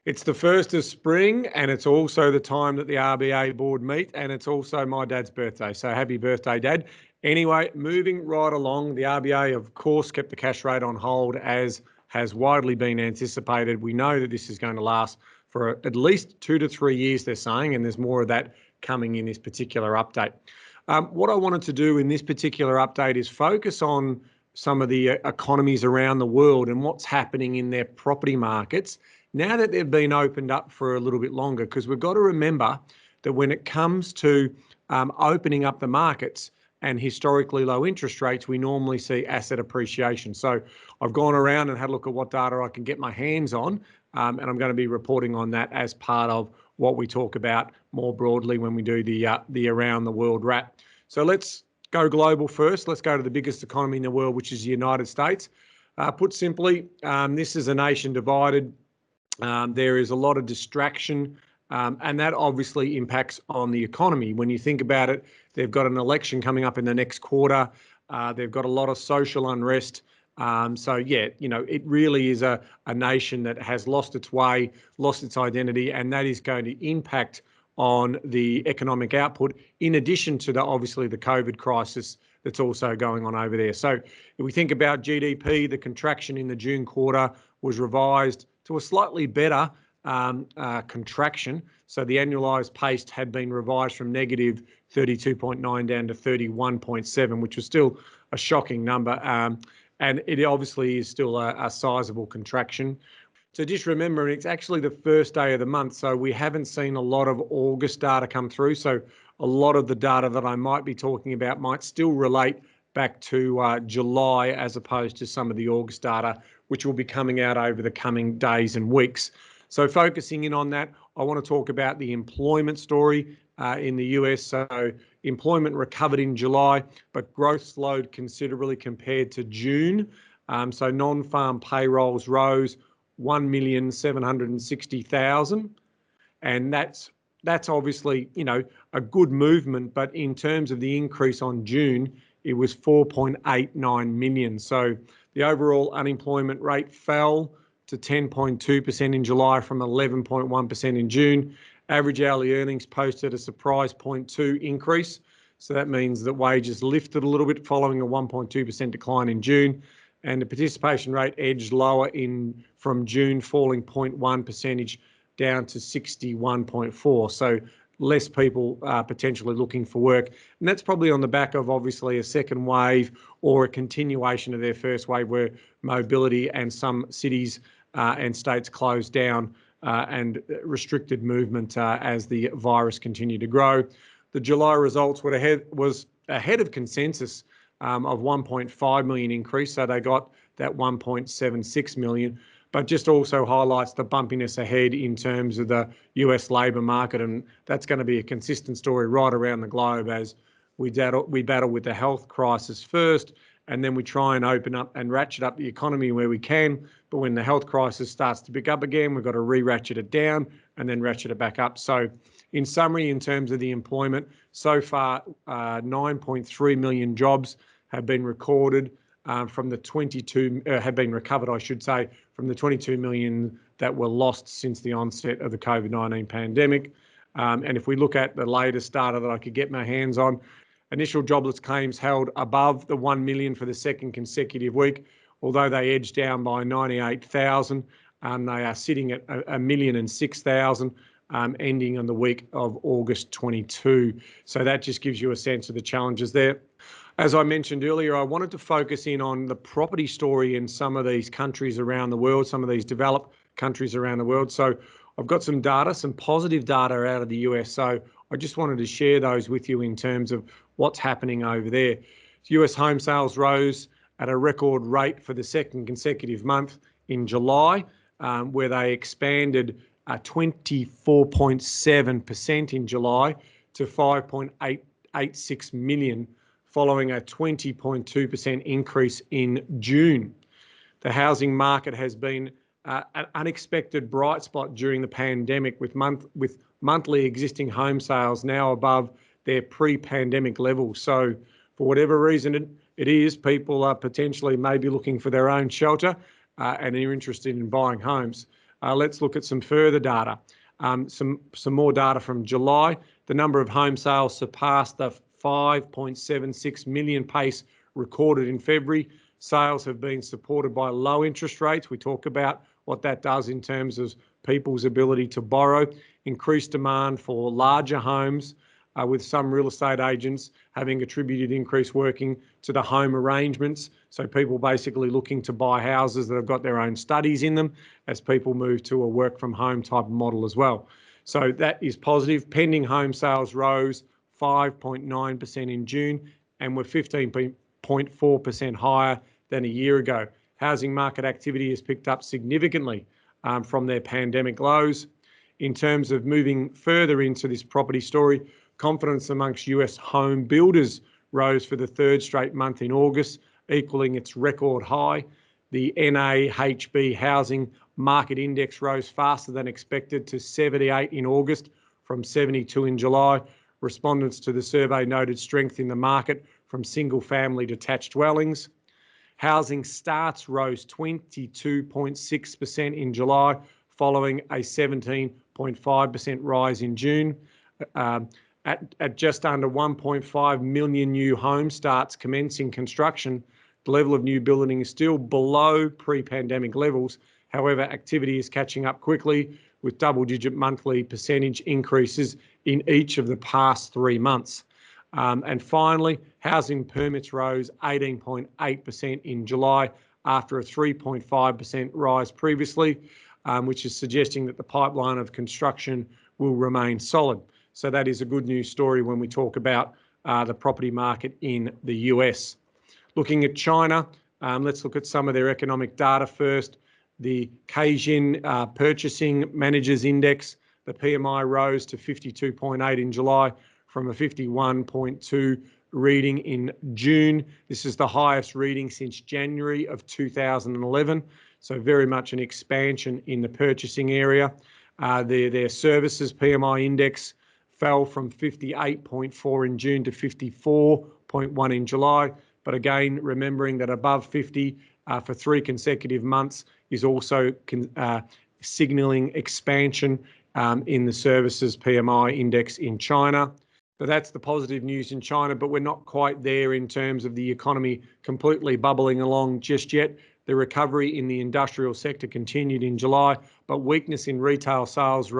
It's the first of spring, and it's also the time that the RBA board meet, and it's also my dad's birthday. So happy birthday, Dad. Anyway, moving right along, the RBA, of course, kept the cash rate on hold as has widely been anticipated. We know that this is going to last for at least 2 to 3 years, they're saying, and there's more of that coming in this particular update. What I wanted to do in this particular update is focus on some of the economies around the world and what's happening in their property markets now that they've been opened up for a little bit longer, because we've got to remember that when it comes to opening up the markets and historically low interest rates, we normally see asset appreciation. So I've gone around and had a look at what data I can get my hands on, and I'm going to be reporting on that as part of what we talk about more broadly when we do the around the world wrap. So let's go global first. Let's go to the biggest economy in the world, which is the United States. Put simply, this is a nation divided. There is a lot of distraction, and that obviously impacts on the economy. When you think about it, they've got an election coming up in the next quarter. They've got a lot of social unrest. So yeah, it really is a nation that has lost its way, lost its identity, and that is going to impact on the economic output, in addition to obviously the COVID crisis that's also going on over there. So if we think about GDP, the contraction in the June quarter was revised to a slightly better contraction. So the annualised pace had been revised from negative 32.9 down to 31.7, which was still a shocking number. And it obviously is still a sizable contraction. So just remember, it's actually the first day of the month, so we haven't seen a lot of August data come through. So a lot of the data that I might be talking about might still relate back to July as opposed to some of the August data, which will be coming out over the coming days and weeks. So focusing in on that, I want to talk about the employment story in the US. So employment recovered in July, but growth slowed considerably compared to June. So non-farm payrolls rose 1,760,000, and that's obviously a good movement, but in terms of the increase on June, it was 4.89 million. So the overall unemployment rate fell to 10.2% in July from 11.1% in June. Average hourly earnings posted a surprise 0.2 increase. So that means that wages lifted a little bit following a 1.2% decline in June. And the participation rate edged lower from June, falling 0.1 percentage down to 61.4. So less people potentially looking for work. And that's probably on the back of obviously a second wave or a continuation of their first wave, where mobility and some cities and states closed down and restricted movement as the virus continued to grow. The July results was ahead of consensus of 1.5 million increase. So they got that 1.76 million, but just also highlights the bumpiness ahead in terms of the US labour market. And that's going to be a consistent story right around the globe as we battle with the health crisis first, and then we try and open up and ratchet up the economy where we can. But when the health crisis starts to pick up again, we've got to re-ratchet it down and then ratchet it back up. So in summary, in terms of the employment, so far 9.3 million jobs have been recorded from the 22, have been recovered, I should say, from the 22 million that were lost since the onset of the COVID-19 pandemic. And if we look at the latest data that I could get my hands on, initial jobless claims held above the 1 million for the second consecutive week, although they edged down by 98,000. They are sitting at 1,006,000, ending on the week of August 22. So that just gives you a sense of the challenges there. As I mentioned earlier, I wanted to focus in on the property story in some of these countries around the world, some of these developed countries around the world. So I've got some data, some positive data out of the US. So I just wanted to share those with you in terms of what's happening over there. US home sales rose at a record rate for the second consecutive month in July, where they expanded 24.7% in July to 5.886 million, following a 20.2% increase in June. The housing market has been an unexpected bright spot during the pandemic, with monthly existing home sales now above their pre-pandemic levels. So for whatever reason it is, people are potentially maybe looking for their own shelter and are interested in buying homes. let's look at some further data. Some more data from July. The number of home sales surpassed the 5.76 million pace recorded in February. Sales have been supported by low interest rates. We talk about what that does in terms of people's ability to borrow, increased demand for larger homes, with some real estate agents having attributed increased working to the home arrangements. So people basically looking to buy houses that have got their own studies in them as people move to a work from home type model as well. So that is positive. Pending home sales rose 5.9% in June and were 15.4% higher than a year ago. Housing market activity has picked up significantly from their pandemic lows. In terms of moving further into this property story, confidence amongst US home builders rose for the third straight month in August, equaling its record high. The NAHB Housing Market Index rose faster than expected to 78 in August from 72 in July. Respondents to the survey noted strength in the market from single-family detached dwellings. Housing starts rose 22.6% in July, following a 17.5% rise in June. At just under 1.5 million new home starts commencing construction, the level of new building is still below pre-pandemic levels. However, activity is catching up quickly with double-digit monthly percentage increases in each of the past 3 months. And finally, housing permits rose 18.8% in July after a 3.5% rise previously, which is suggesting that the pipeline of construction will remain solid. So that is a good news story when we talk about the property market in the US. Looking at China, let's look at some of their economic data first. The Caixin Purchasing Managers Index, the PMI rose to 52.8 in July from a 51.2 reading in June. This is the highest reading since January of 2011. So very much an expansion in the purchasing area. Their services PMI index fell from 58.4 in June to 54.1 in July. But again, remembering that above 50 for 3 consecutive months is also signalling expansion in the services PMI index in China. So that's the positive news in China, but we're not quite there in terms of the economy completely bubbling along just yet. The recovery in the industrial sector continued in July, but weakness in retail sales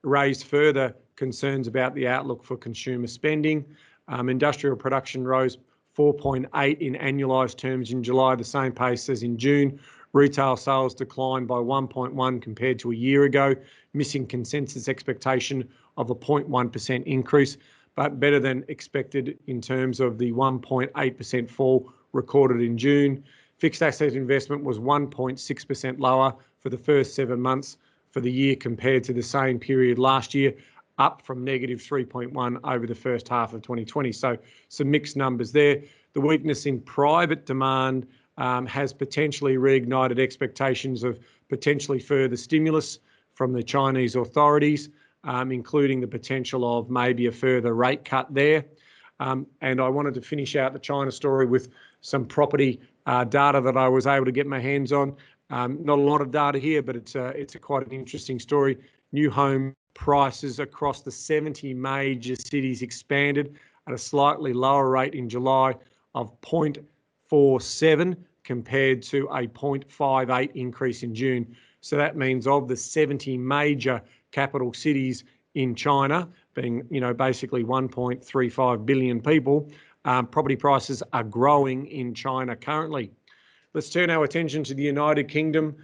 raised further concerns about the outlook for consumer spending. Industrial production rose 4.8 in annualised terms in July, the same pace as in June. Retail sales declined by 1.1 compared to a year ago, missing consensus expectation of a 0.1% increase, but better than expected in terms of the 1.8% fall recorded in June. Fixed asset investment was 1.6% lower for the first 7 months for the year compared to the same period last year, up from negative 3.1 over the first half of 2020. So some mixed numbers there. The weakness in private demand has potentially reignited expectations of potentially further stimulus from the Chinese authorities, including the potential of maybe a further rate cut there. And I wanted to finish out the China story with some property data that I was able to get my hands on. Not a lot of data here, but it's a quite an interesting story. New home prices across the 70 major cities expanded at a slightly lower rate in July of 0.47 compared to a 0.58 increase in June. So that means of the 70 major capital cities in China, being basically 1.35 billion people, property prices are growing in China currently. Let's turn our attention to the United Kingdom,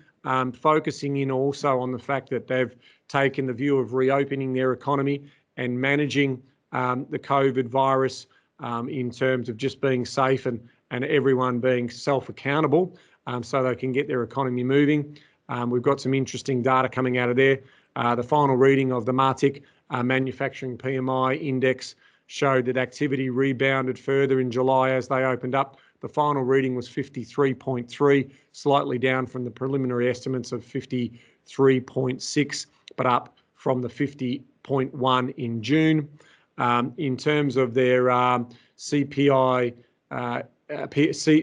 focusing in also on the fact that they've taken the view of reopening their economy and managing the COVID virus in terms of just being safe and everyone being self-accountable so they can get their economy moving. We've got some interesting data coming out of there. The final reading of the Martic manufacturing PMI index showed that activity rebounded further in July as they opened up. The final reading was 53.3, slightly down from the preliminary estimates of 53.6, but up from the 50.1 in June. In terms of their CPI,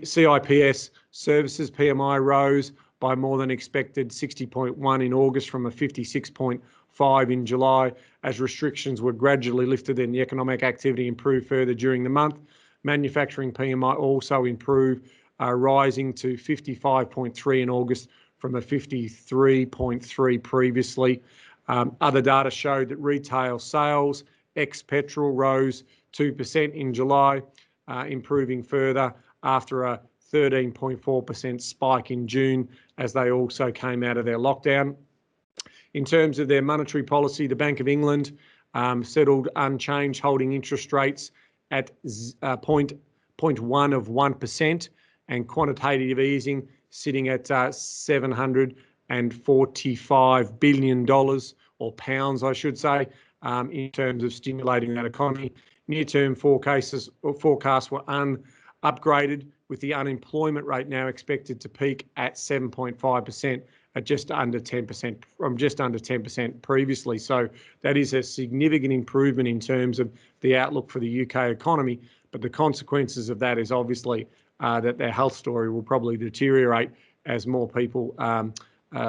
CIPS services PMI rose by more than expected, 60.1 in August from a 56.5 in July, as restrictions were gradually lifted and the economic activity improved further during the month. Manufacturing PMI also improved, rising to 55.3 in August from a 53.3 previously. Other data showed that retail sales, ex-petrol, rose 2% in July, improving further after a 13.4% spike in June as they also came out of their lockdown. In terms of their monetary policy, the Bank of England settled unchanged, holding interest rates at 0.1 of 1%, and quantitative easing sitting at $745 billion, or pounds, I should say, in terms of stimulating that economy. Near-term forecasts were upgraded, with the unemployment rate now expected to peak at 7.5%, at just under 10%, from just under 10% previously. So that is a significant improvement in terms of the outlook for the UK economy. But the consequences of that is obviously that their health story will probably deteriorate as more people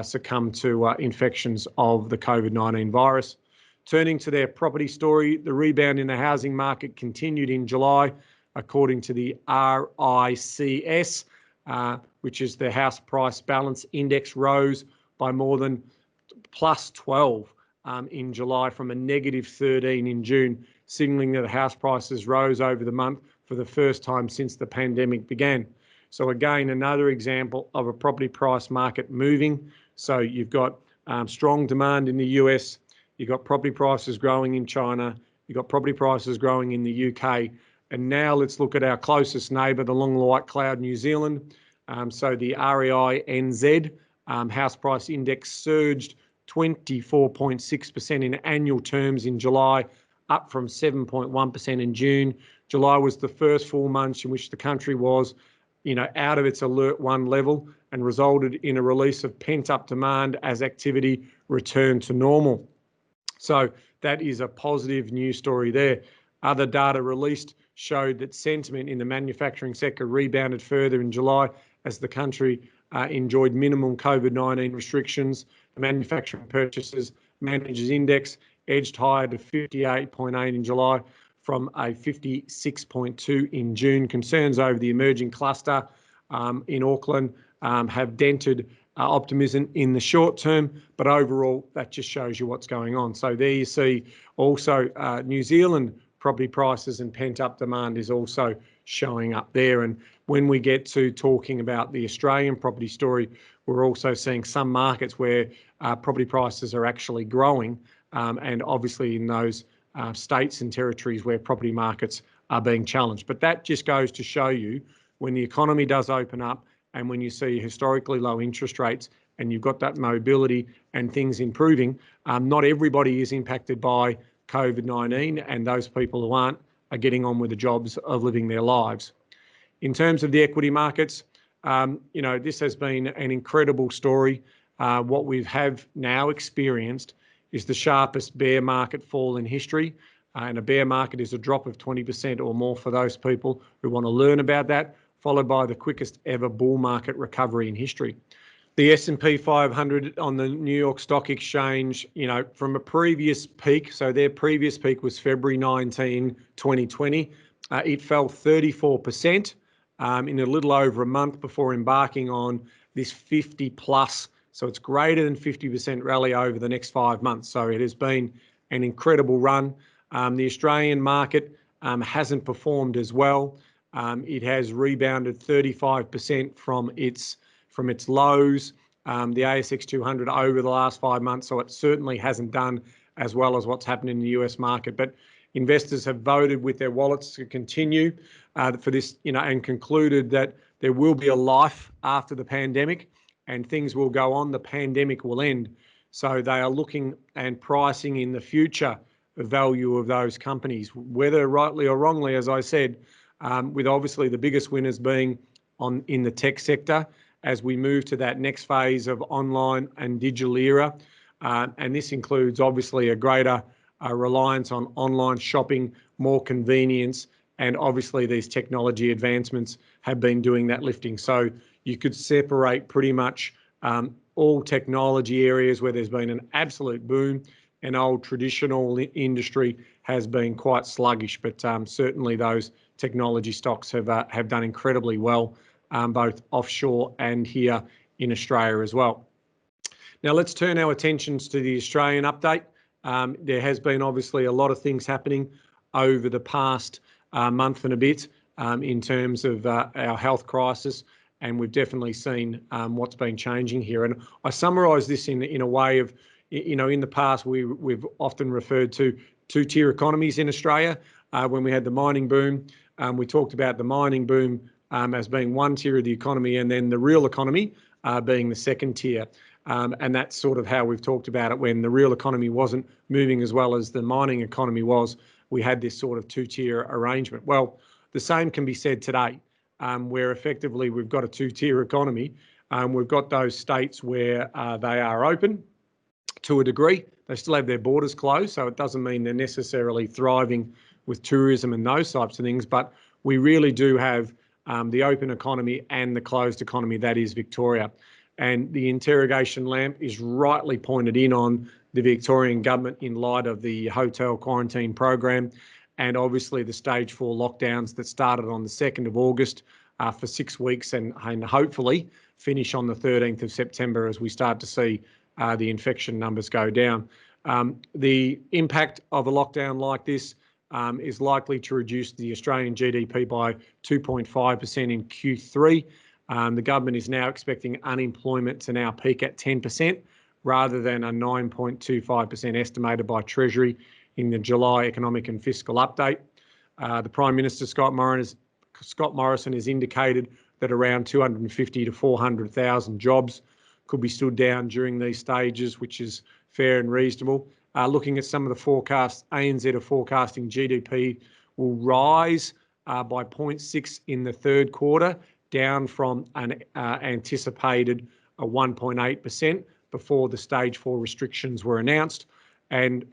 succumb to infections of the COVID-19 virus. Turning to their property story, the rebound in the housing market continued in July, according to the REINZ, which is the House Price Balance Index, rose by more than plus 12 in July from a negative 13 in June, signalling that house prices rose over the month for the first time since the pandemic began. So again, another example of a property price market moving. So you've got strong demand in the US, you've got property prices growing in China, you've got property prices growing in the UK. And now let's look at our closest neighbour, the long white cloud, New Zealand. So the REINZ house price index surged 24.6% in annual terms in July, up from 7.1% in June. July was the first full month in which the country was, out of its Alert 1 level, and resulted in a release of pent-up demand as activity returned to normal. So that is a positive news story there. Other data released showed that sentiment in the manufacturing sector rebounded further in July as the country enjoyed minimum COVID-19 restrictions. The manufacturing purchases managers index edged higher to 58.8 in July from a 56.2 in June. Concerns over the emerging cluster in Auckland have dented optimism in the short term, but overall that just shows you what's going on. So there you see also New Zealand property prices and pent-up demand is also showing up there. And when we get to talking about the Australian property story, we're also seeing some markets where property prices are actually growing, and obviously in those states and territories where property markets are being challenged. But that just goes to show you, when the economy does open up and when you see historically low interest rates and you've got that mobility and things improving, not everybody is impacted by COVID-19, and those people who aren't are getting on with the jobs of living their lives. In terms of the equity markets, this has been an incredible story. What we have now experienced is the sharpest bear market fall in history, and a bear market is a drop of 20% or more for those people who want to learn about that, followed by the quickest ever bull market recovery in history. The S&P 500 on the New York Stock Exchange, from a previous peak, so their previous peak was February 19, 2020, it fell 34% in a little over a month before embarking on this 50 plus, so it's greater than 50% rally over the next 5 months. So it has been an incredible run. The Australian market hasn't performed as well. It has rebounded 35% from its lows, the ASX 200 over the last 5 months, so it certainly hasn't done as well as what's happened in the US market. But investors have voted with their wallets to continue for this, and concluded that there will be a life after the pandemic and things will go on. The pandemic will end. So they are looking and pricing in the future the value of those companies, whether rightly or wrongly, as I said, with obviously the biggest winners being in the tech sector as we move to that next phase of online and digital era. And this includes obviously a greater reliance on online shopping, more convenience, and obviously these technology advancements have been doing that lifting. So you could separate pretty much all technology areas where there's been an absolute boom, and old traditional industry has been quite sluggish, but certainly those technology stocks have done incredibly well, both offshore and here in Australia as well. Now let's turn our attentions to the Australian update. There has been obviously a lot of things happening over the past month and a bit in terms of our health crisis, and we've definitely seen what's been changing here. And I summarise this in a way of, in the past we've often referred to two-tier economies in Australia. When we had the mining boom, we talked about the mining boom as being one tier of the economy, and then the real economy being the second tier. And that's sort of how we've talked about it. When the real economy wasn't moving as well as the mining economy was, we had this sort of two-tier arrangement. Well, the same can be said today, where effectively we've got a two-tier economy. We've got those states where they are open to a degree. They still have their borders closed, so it doesn't mean they're necessarily thriving with tourism and those types of things, but we really do have the open economy and the closed economy, that is Victoria. And the interrogation lamp is rightly pointed in on the Victorian government in light of the hotel quarantine program, and obviously the stage 4 lockdowns that started on the 2nd of August for 6 weeks and hopefully finish on the 13th of September as we start to see the infection numbers go down. The impact of a lockdown like this is likely to reduce the Australian GDP by 2.5% in Q3. The government is now expecting unemployment to now peak at 10% rather than a 9.25% estimated by Treasury in the July economic and fiscal update. The Prime Minister, Scott Morrison, has indicated that around 250 to 400,000 jobs could be stood down during these stages, which is fair and reasonable. Looking at some of the forecasts, ANZ are forecasting GDP will rise by 0.6 in the third quarter, down from an anticipated 1.8% before the stage 4 restrictions were announced. And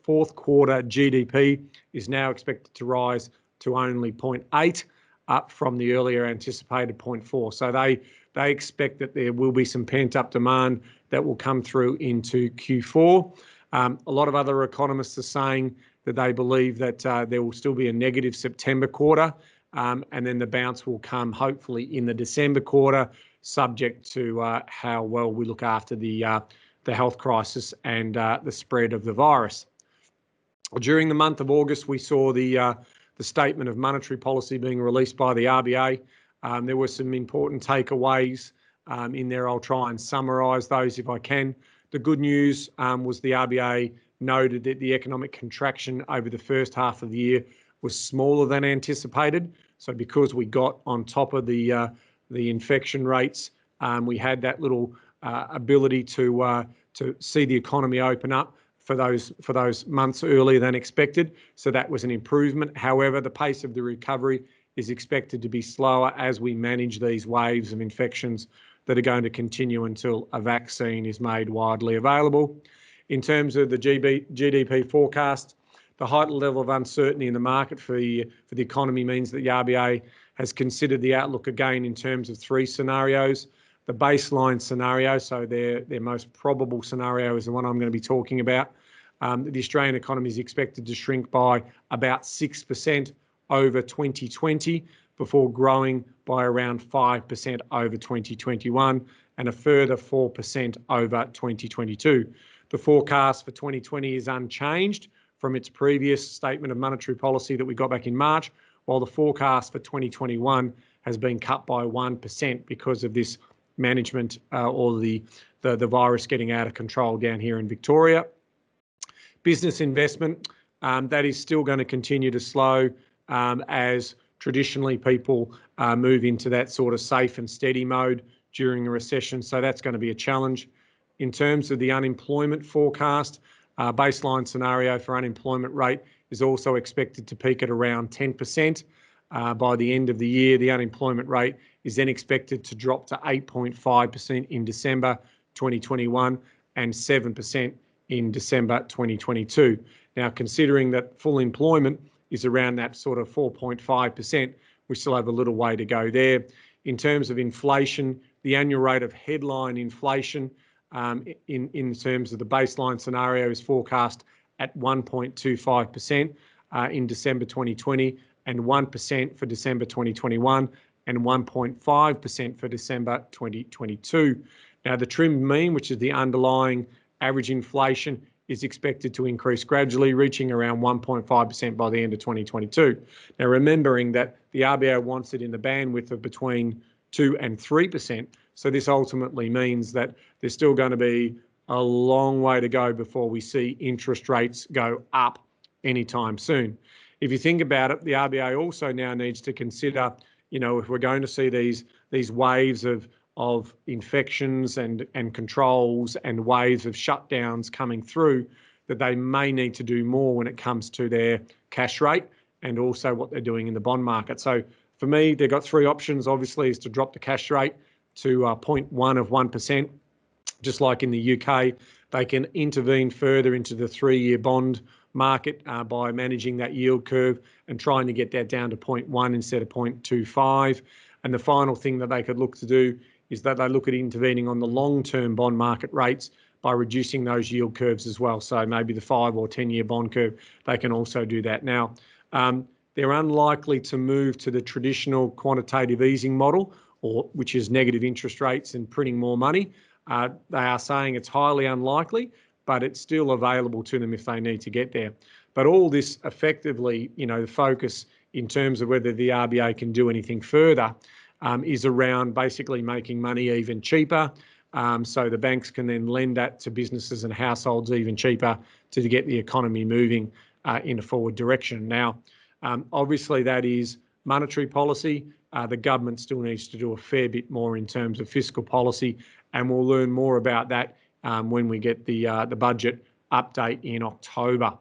fourth quarter GDP is now expected to rise to only 0.8, up from the earlier anticipated 0.4. So they expect that there will be some pent-up demand that will come through into Q4. A lot of other economists are saying that they believe that there will still be a negative September quarter, and then the bounce will come hopefully in the December quarter, subject to how well we look after the health crisis and the spread of the virus. During the month of August, we saw the statement of monetary policy being released by the RBA. There were some important takeaways in there. I'll try and summarise those if I can. The good news was the RBA noted that the economic contraction over the first half of the year was smaller than anticipated. So because we got on top of the infection rates, we had that little ability to see the economy open up for those months earlier than expected. So that was an improvement. However, the pace of the recovery is expected to be slower as we manage these waves of infections that are going to continue until a vaccine is made widely available. In terms of the GDP forecast, the heightened level of uncertainty in the market for the economy means that the RBA has considered the outlook again in terms of 3 scenarios. The baseline scenario, so their most probable scenario, is the one I'm going to be talking about. The Australian economy is expected to shrink by about 6% over 2020 before growing by around 5% over 2021 and a further 4% over 2022. The forecast for 2020 is unchanged from its previous statement of monetary policy that we got back in March, while the forecast for 2021 has been cut by 1% because of this management or the virus getting out of control down here in Victoria. Business investment, that is still going to continue to slow as traditionally people move into that sort of safe and steady mode during a recession. So that's going to be a challenge. In terms of the unemployment forecast, baseline scenario for unemployment rate is also expected to peak at around 10%. By the end of the year, the unemployment rate is then expected to drop to 8.5% in December 2021 and 7% in December 2022. Now, considering that full employment is around that sort of 4.5%, we still have a little way to go there. In terms of inflation, the annual rate of headline inflation in terms of the baseline scenario is forecast at 1.25% in December 2020 and 1% for December 2021 and 1.5% for December 2022. Now, the trimmed mean, which is the underlying average inflation, is expected to increase gradually, reaching around 1.5% by the end of 2022. Now, remembering that the RBA wants it in the bandwidth of between 2 and 3%. So this ultimately means that there's still going to be a long way to go before we see interest rates go up anytime soon. If you think about it, the RBA also now needs to consider, if we're going to see these waves of infections and controls and waves of shutdowns coming through, that they may need to do more when it comes to their cash rate and also what they're doing in the bond market. So for me, they've got three options, obviously, is to drop the cash rate to 0.1 of 1%, just like in the UK. They can intervene further into the 3-year bond market by managing that yield curve and trying to get that down to 0.1 instead of 0.25. And the final thing that they could look to do is that they look at intervening on the long-term bond market rates by reducing those yield curves as well. So maybe the 5 or 10-year bond curve, they can also do that. Now, they're unlikely to move to the traditional quantitative easing model, which is negative interest rates and printing more money. They are saying it's highly unlikely, but it's still available to them if they need to get there. But all this effectively, the focus in terms of whether the RBA can do anything further is around basically making money even cheaper. So the banks can then lend that to businesses and households even cheaper to get the economy moving in a forward direction. Now, obviously that is monetary policy. The government still needs to do a fair bit more in terms of fiscal policy, and we'll learn more about that when we get the budget update in October.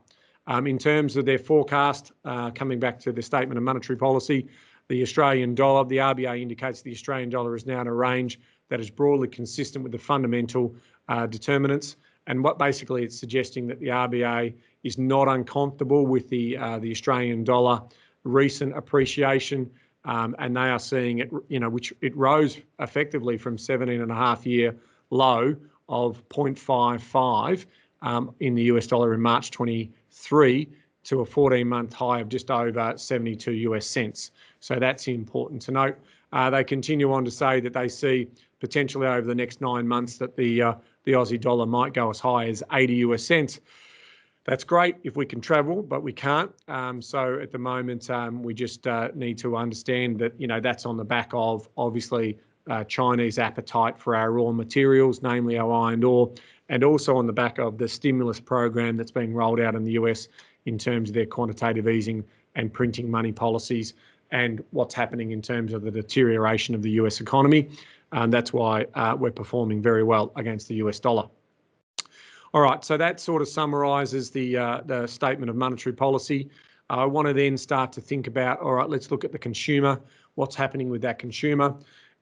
In terms of their forecast, coming back to the statement of monetary policy, the Australian dollar, the RBA indicates the Australian dollar is now in a range that is broadly consistent with the fundamental determinants. And what basically it's suggesting that the RBA is not uncomfortable with the Australian dollar recent appreciation, and they are seeing it, which it rose effectively from 17.5-year low of 0.55 in the US dollar in March 23 to a 14-month high of just over 72 US cents. So that's important to note. They continue on to say that they see potentially over the next 9 months that the Aussie dollar might go as high as 80 US cents. That's great if we can travel, but we can't. So at the moment, we just need to understand that, that's on the back of obviously Chinese appetite for our raw materials, namely our iron ore, and also on the back of the stimulus program that's being rolled out in the US in terms of their quantitative easing and printing money policies and what's happening in terms of the deterioration of the US economy. That's why we're performing very well against the US dollar. All right, so that sort of summarises the statement of monetary policy. I want to then start to think about, all right, let's look at the consumer, what's happening with that consumer.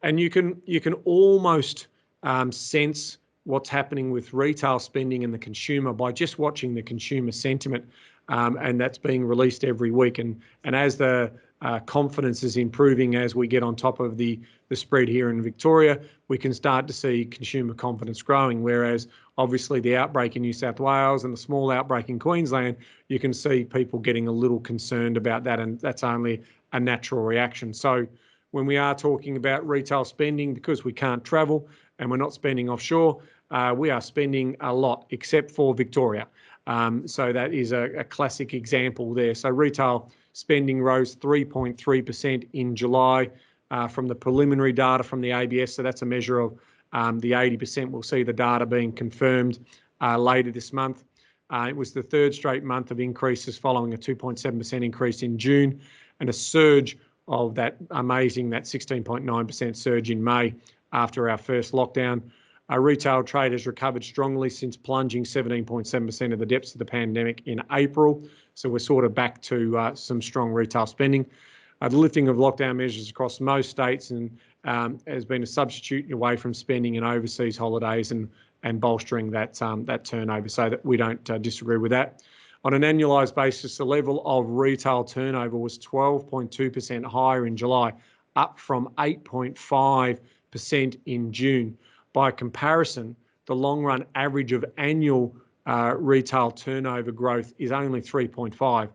And you can almost sense what's happening with retail spending and the consumer by just watching the consumer sentiment, and that's being released every week. And as the confidence is improving as we get on top of the spread here in Victoria, we can start to see consumer confidence growing, whereas obviously the outbreak in New South Wales and the small outbreak in Queensland, you can see people getting a little concerned about that, and that's only a natural reaction. So when we are talking about retail spending, because we can't travel and we're not spending offshore, we are spending a lot, except for Victoria. So that is a classic example there. So retail spending rose 3.3% in July from the preliminary data from the ABS. So that's a measure of the 80%. We'll see the data being confirmed later this month. It was the third straight month of increases following a 2.7% increase in June and a surge of that 16.9% surge in May after our first lockdown. Retail trade has recovered strongly since plunging 17.7% of the depths of the pandemic in April. So we're sort of back to some strong retail spending. The lifting of lockdown measures across most states and has been a substitute away from spending in overseas holidays and bolstering that turnover, so that we don't disagree with that. On an annualised basis, the level of retail turnover was 12.2% higher in July, up from 8.5% in June. By comparison, the long run average of annual retail turnover growth is only 3.5%,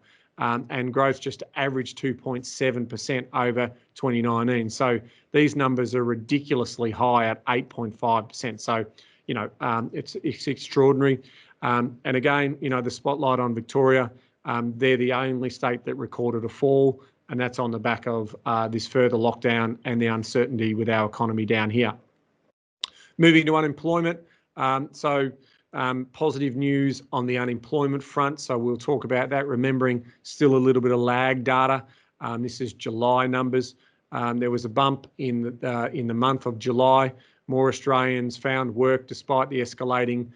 and growth just averaged 2.7% over 2019. So these numbers are ridiculously high at 8.5%. So, it's extraordinary. And again, the spotlight on Victoria. They're the only state that recorded a fall, and that's on the back of this further lockdown and the uncertainty with our economy down here. Moving to unemployment. Positive news on the unemployment front. So we'll talk about that, remembering still a little bit of lag data. This is July numbers. There was a bump in the month of July. More Australians found work despite the escalating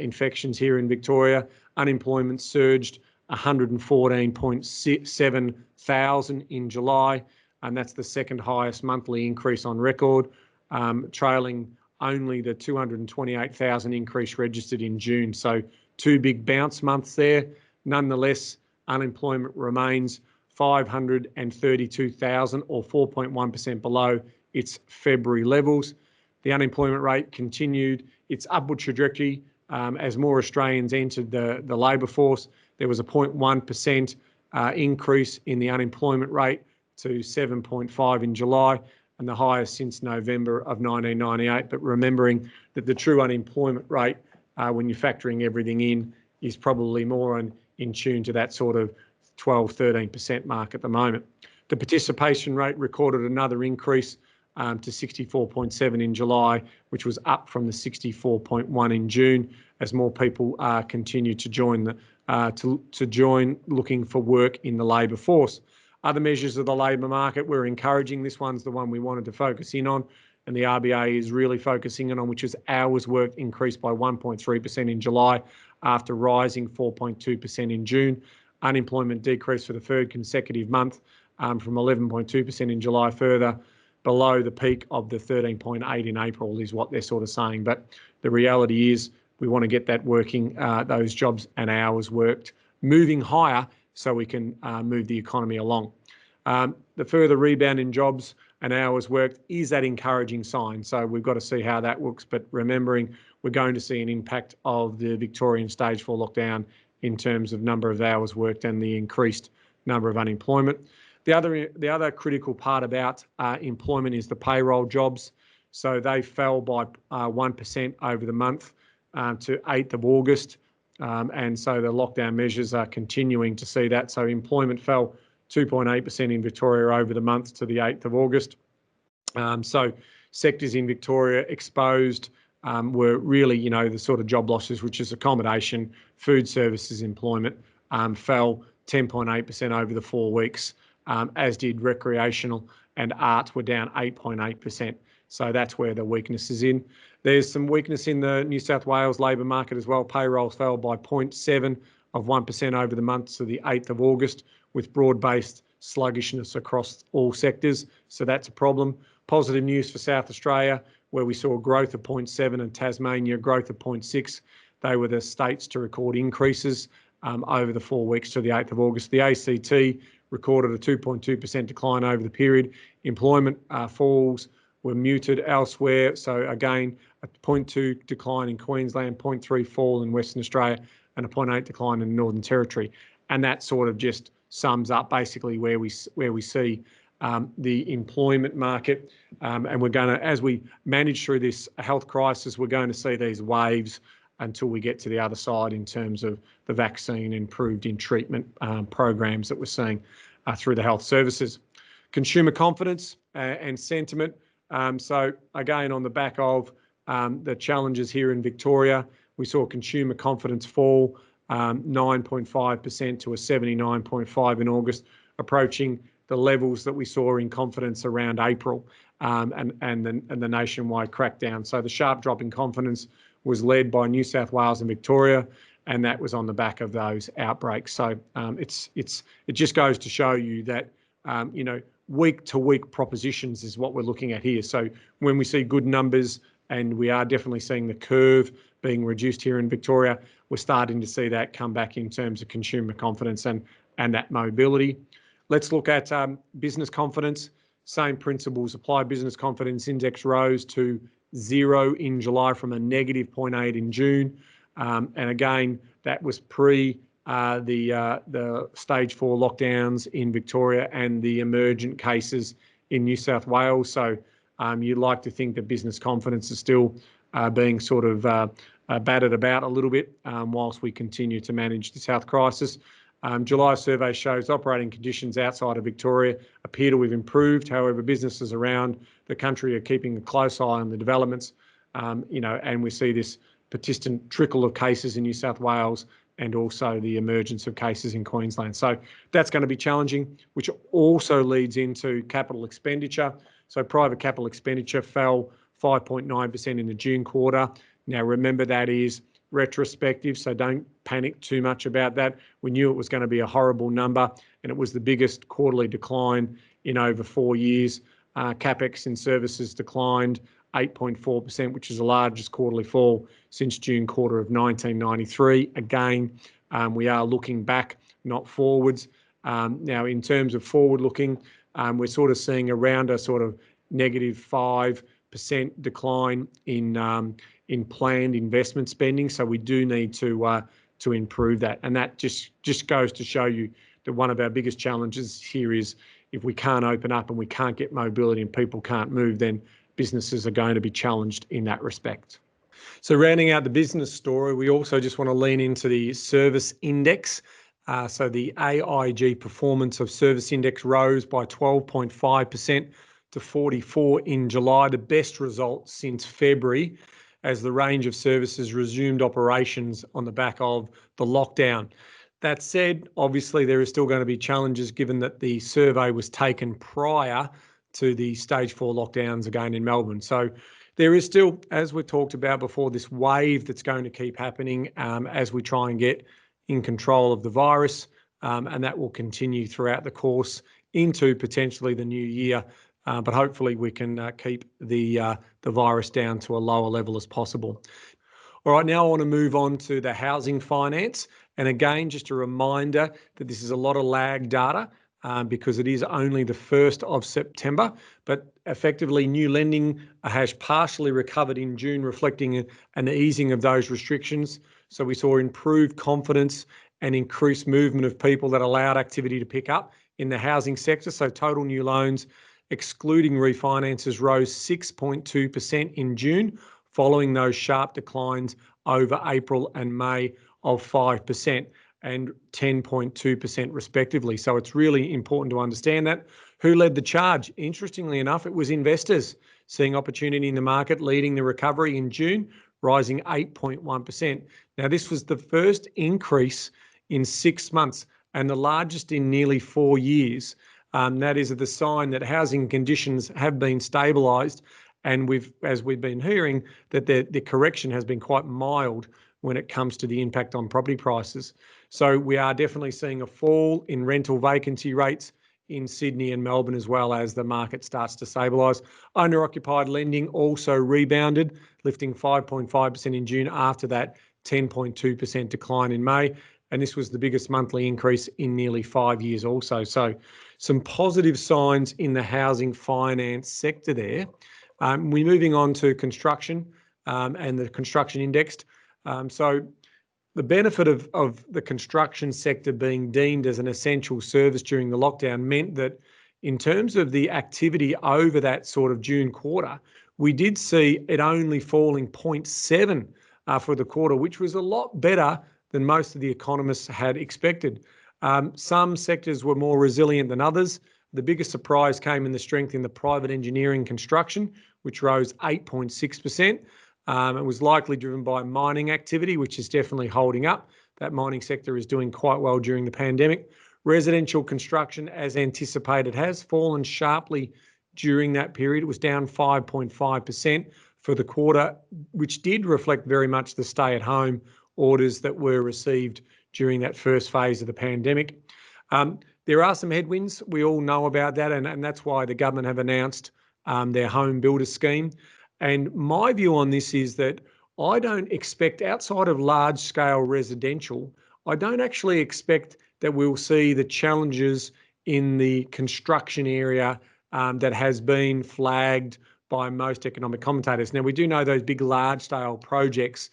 infections here in Victoria. Unemployment surged 114.7 thousand in July, and that's the second highest monthly increase on record, trailing only the 228,000 increase registered in June. So two big bounce months there. Nonetheless, unemployment remains 532,000 or 4.1% below its February levels. The unemployment rate continued its upward trajectory as more Australians entered the labour force. There was a 0.1% increase in the unemployment rate to 7.5 in July, and the highest since November of 1998. But remembering that the true unemployment rate, when you're factoring everything in, is probably more in tune to that sort of 12-13% mark at the moment. The participation rate recorded another increase to 64.7 in July, which was up from the 64.1 in June, as more people continue to join join looking for work in the labour force. Other measures of the labour market were encouraging. This one's the one we wanted to focus in on, and the RBA is really focusing in on, which is hours worked increased by 1.3% in July after rising 4.2% in June. Unemployment decreased for the third consecutive month from 11.2% in July, further below the peak of the 13.8 in April is what they're sort of saying. But the reality is we want to get that working, those jobs and hours worked moving higher, so we can move the economy along. The further rebound in jobs and hours worked is that encouraging sign. So we've got to see how that looks. But remembering, we're going to see an impact of the Victorian stage 4 lockdown in terms of number of hours worked and the increased number of unemployment. The other critical part about employment is the payroll jobs. So they fell by 1% over the month to 8th of August. And so the lockdown measures are continuing to see that. So employment fell 2.8% in Victoria over the month to the 8th of August. So sectors in Victoria exposed were really, the sort of job losses, which is accommodation, food services, employment, fell 10.8% over the 4 weeks, as did recreational and art were down 8.8%. So that's where the weakness is in. There's some weakness in the New South Wales labour market as well. Payrolls fell by 0.7% over the month to the 8th of August, with broad-based sluggishness across all sectors. So that's a problem. Positive news for South Australia, where we saw growth of 0.7 and Tasmania growth of 0.6. They were the states to record increases over the 4 weeks to the 8th of August. The ACT recorded a 2.2% decline over the period. Employment falls were muted elsewhere. So again, a 0.2 decline in Queensland, 0.3 fall in Western Australia, and a 0.8 decline in the Northern Territory. And that sort of just sums up basically where we see the employment market. And we're going to, as we manage through this health crisis, we're going to see these waves until we get to the other side in terms of the vaccine improved in treatment programs that we're seeing through the health services. Consumer confidence and sentiment. So again, on the back of the challenges here in Victoria, we saw consumer confidence fall 9.5% to a 79.5 in August, approaching the levels that we saw in confidence around April and the nationwide crackdown. So the sharp drop in confidence was led by New South Wales and Victoria, and that was on the back of those outbreaks. So it just goes to show you that week-to-week propositions is what we're looking at here. So when we see good numbers, and we are definitely seeing the curve being reduced here in Victoria, we're starting to see that come back in terms of consumer confidence and that mobility. Let's look at business confidence. same principles apply. Business confidence index rose to 0 in July from a negative 0.8 in June. And again, that was pre the stage 4 lockdowns in Victoria and the emergent cases in New South Wales. So you'd like to think that business confidence is still being sort of battered about a little bit whilst we continue to manage this health crisis. July survey shows operating conditions outside of Victoria appear to have improved. However, businesses around the country are keeping a close eye on the developments, and we see this persistent trickle of cases in New South Wales and also the emergence of cases in Queensland. So that's going to be challenging, which also leads into capital expenditure. So private capital expenditure fell 5.9% in the June quarter. Now, remember, that is retrospective, so don't panic too much about that. We knew it was going to be a horrible number, and it was the biggest quarterly decline in over 4 years. CapEx in services declined 8.4%, which is the largest quarterly fall since June quarter of 1993. Again, we are looking back, not forwards. Now, in terms of forward looking, we're sort of seeing around a sort of -5% decline in planned investment spending. So we do need to improve that. And that just goes to show you that one of our biggest challenges here is if we can't open up and we can't get mobility and people can't move, then businesses are going to be challenged in that respect. So rounding out the business story, we also just want to lean into the service index. So the AIG performance of service index rose by 12.5% to 44 in July, the best result since February, as the range of services resumed operations on the back of the lockdown. That said, obviously there is still going to be challenges given that the survey was taken prior to the stage 4 lockdowns again in Melbourne. So there is still, as we talked about before, this wave that's going to keep happening as we try and get in control of the virus, and that will continue throughout the course into potentially the new year. But hopefully we can keep the virus down to a lower level as possible. All right, now I want to move on to the housing finance. And again, just a reminder that this is a lot of lag data because it is only the 1st of September, but effectively new lending has partially recovered in June, reflecting an easing of those restrictions. So we saw improved confidence and increased movement of people that allowed activity to pick up in the housing sector. So total new loans, excluding refinances, rose 6.2% in June, following those sharp declines over April and May of 5% and 10.2% respectively. So it's really important to understand that. Who led the charge? Interestingly enough, it was investors seeing opportunity in the market, leading the recovery in June, rising 8.1%. Now, this was the first increase in 6 months and the largest in nearly 4 years. That is the sign that housing conditions have been stabilised, and as we've been hearing, that the correction has been quite mild when it comes to the impact on property prices. So we are definitely seeing a fall in rental vacancy rates in Sydney and Melbourne, as well as the market starts to stabilise. Owner-occupied lending also rebounded, lifting 5.5% in June after that 10.2% decline in May. And this was the biggest monthly increase in nearly 5 years also. So some positive signs in the housing finance sector there. We're moving on to construction and the construction indexed. So the benefit of the construction sector being deemed as an essential service during the lockdown meant that in terms of the activity over that sort of June quarter, we did see it only falling 0.7 for the quarter, which was a lot better than most of the economists had expected. Some sectors were more resilient than others. The biggest surprise came in the strength in the private engineering construction, which rose 8.6%. It was likely driven by mining activity, which is definitely holding up. That mining sector is doing quite well during the pandemic. Residential construction, as anticipated, has fallen sharply during that period. It was down 5.5% for the quarter, which did reflect very much the stay-at-home orders that were received during that first phase of the pandemic. There are some headwinds. We all know about that, and that's why the government have announced their home builder scheme. And my view on this is that I don't expect, outside of large-scale residential, I don't actually expect that we'll see the challenges in the construction area that has been flagged by most economic commentators. Now, we do know those big, large-scale projects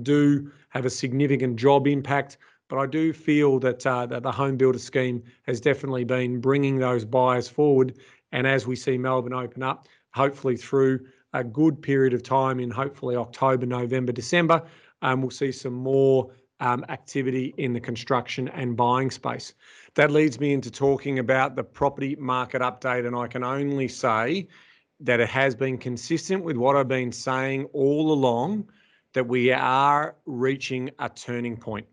do have a significant job impact, but I do feel that, that the home builder scheme has definitely been bringing those buyers forward. And as we see Melbourne open up, hopefully through a good period of time in hopefully October, November, December, we'll see some more activity in the construction and buying space. That leads me into talking about the property market update, and I can only say that it has been consistent with what I've been saying all along, that we are reaching a turning point.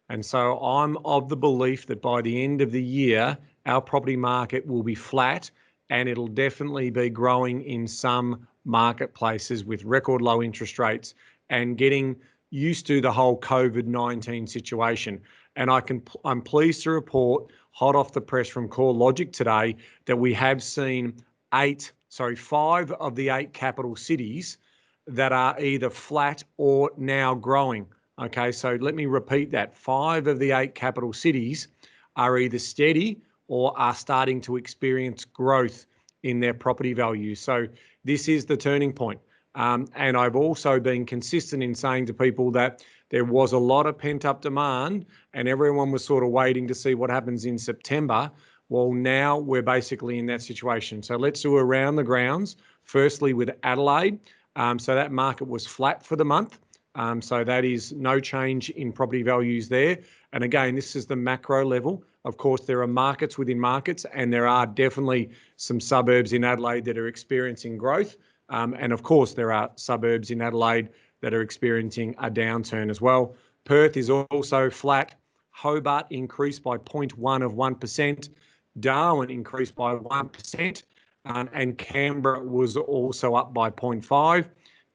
And so I'm of the belief that by the end of the year, our property market will be flat, and it'll definitely be growing in some marketplaces with record low interest rates and getting used to the whole COVID-19 situation. And I'm pleased to report, hot off the press from CoreLogic today, that we have seen 5 of the 8 capital cities that are either flat or now growing. Okay, so let me repeat that. 5 of the 8 capital cities are either steady or are starting to experience growth in their property values. So this is the turning point. And I've also been consistent in saying to people that there was a lot of pent-up demand and everyone was sort of waiting to see what happens in September. Well, now we're basically in that situation. So let's do around the grounds. Firstly, with Adelaide. So that market was flat for the month. So that is no change in property values there. And again, this is the macro level. Of course, there are markets within markets, and there are definitely some suburbs in Adelaide that are experiencing growth. And of course, there are suburbs in Adelaide that are experiencing a downturn as well. Perth is also flat. Hobart increased by 0.1%. Darwin increased by 1%. And Canberra was also up by 0.5%.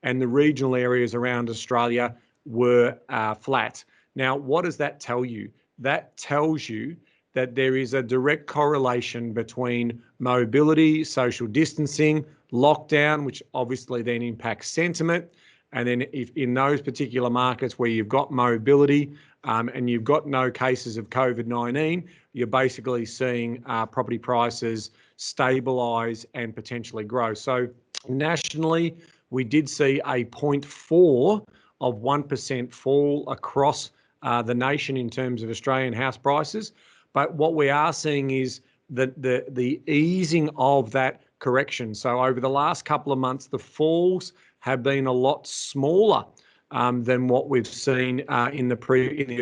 And the regional areas around Australia were flat. Now, what does that tell you? That tells you that there is a direct correlation between mobility, social distancing, lockdown, which obviously then impacts sentiment. And then if in those particular markets where you've got mobility and you've got no cases of COVID-19, you're basically seeing property prices stabilise and potentially grow. So nationally, we did see a 0.1% fall across the nation in terms of Australian house prices. But what we are seeing is the easing of that correction. So over the last couple of months, the falls have been a lot smaller than what we've seen in the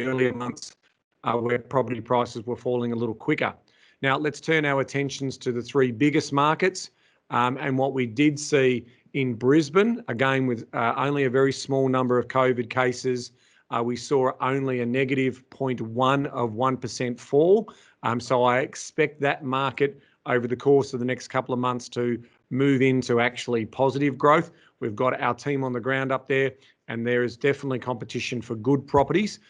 earlier months where property prices were falling a little quicker. Now, let's turn our attentions to the 3 biggest markets. And what we did see in Brisbane, again, with only a very small number of COVID cases, we saw only a negative 0.1% fall. So I expect that market over the course of the next couple of months to move into actually positive growth. We've got our team on the ground up there, and there is definitely competition for good properties.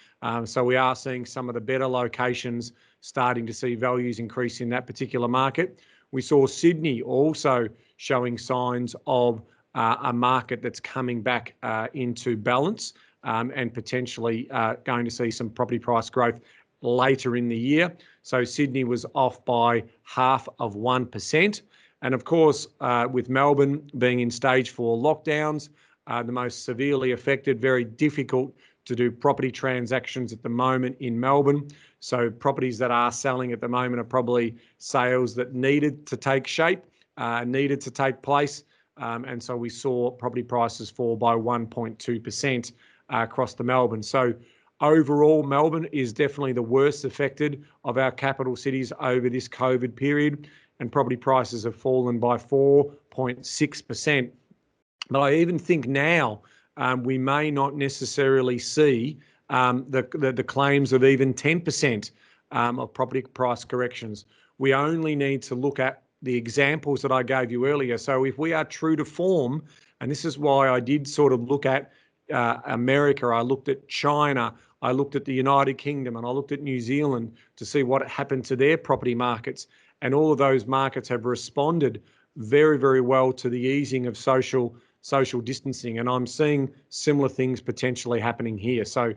So we are seeing some of the better locations starting to see values increase in that particular market. We saw Sydney also showing signs of a market that's coming back into balance and potentially going to see some property price growth later in the year. So Sydney was off by 0.5%. And of course, with Melbourne being in stage 4 lockdowns, the most severely affected, very difficult to do property transactions at the moment in Melbourne. So properties that are selling at the moment are probably sales that needed to take shape, needed to take place. And so we saw property prices fall by 1.2% across the Melbourne. So overall, Melbourne is definitely the worst affected of our capital cities over this COVID period, and property prices have fallen by 4.6%. But I even think now we may not necessarily see the claims of even 10% of property price corrections. We only need to look at the examples that I gave you earlier. So if we are true to form, and this is why I did sort of look at America, I looked at China, I looked at the United Kingdom, and I looked at New Zealand to see what happened to their property markets. And all of those markets have responded very, very well to the easing of social distancing. And I'm seeing similar things potentially happening here. So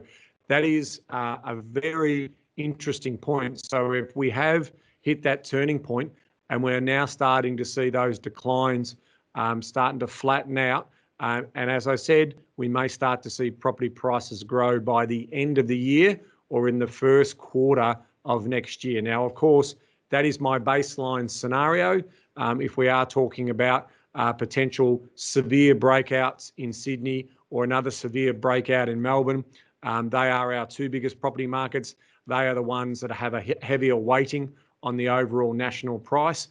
that is a very interesting point. So if we have hit that turning point, and we're now starting to see those declines starting to flatten out. And as I said, we may start to see property prices grow by the end of the year or in the first quarter of next year. Now, of course, that is my baseline scenario. If we are talking about potential severe breakouts in Sydney or another severe breakout in Melbourne, they are our two biggest property markets. They are the ones that have a heavier weighting on the overall national price.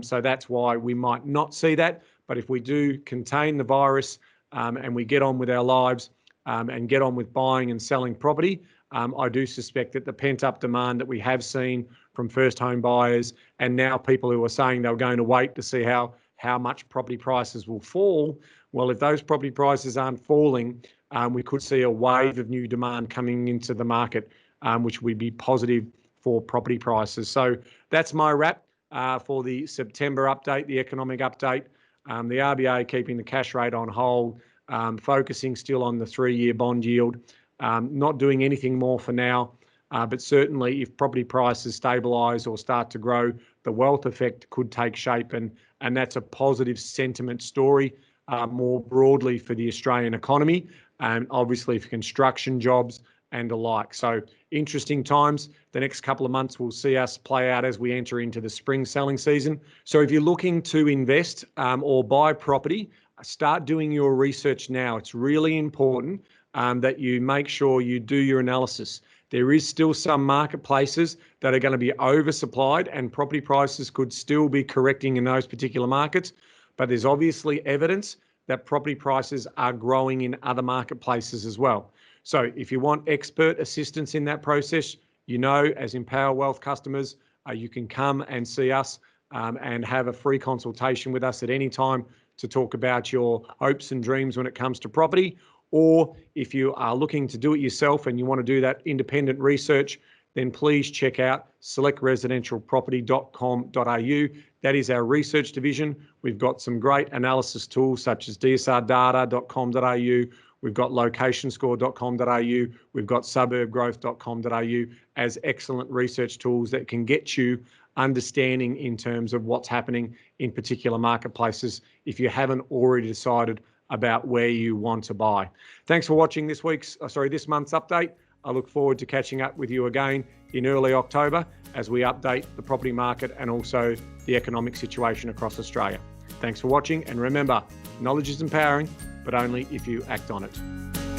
So that's why we might not see that. But if we do contain the virus and we get on with our lives and get on with buying and selling property, I do suspect that the pent-up demand that we have seen from first home buyers and now people who are saying they're going to wait to see how much property prices will fall, well, if those property prices aren't falling, we could see a wave of new demand coming into the market, which would be positive for property prices. So that's my wrap for the September update, the economic update. The RBA keeping the cash rate on hold, focusing still on the 3-year bond yield, not doing anything more for now. But certainly if property prices stabilise or start to grow, the wealth effect could take shape, and that's a positive sentiment story more broadly for the Australian economy and obviously for construction jobs and the like. So interesting times. The next couple of months will see us play out as we enter into the spring selling season. So if you're looking to invest or buy property, start doing your research now. It's really important that you make sure you do your analysis. There is still some marketplaces that are going to be oversupplied and property prices could still be correcting in those particular markets. But there's obviously evidence that property prices are growing in other marketplaces as well. So if you want expert assistance in that process, you know, as Empower Wealth customers, you can come and see us and have a free consultation with us at any time to talk about your hopes and dreams when it comes to property. Or if you are looking to do it yourself and you want to do that independent research, then please check out selectresidentialproperty.com.au. That is our research division. We've got some great analysis tools such as dsrdata.com.au. We've got locationscore.com.au. We've got suburbgrowth.com.au as excellent research tools that can get you understanding in terms of what's happening in particular marketplaces if you haven't already decided about where you want to buy. Thanks for watching this month's update. I look forward to catching up with you again in early October as we update the property market and also the economic situation across Australia. Thanks for watching, and remember, knowledge is empowering, but only if you act on it.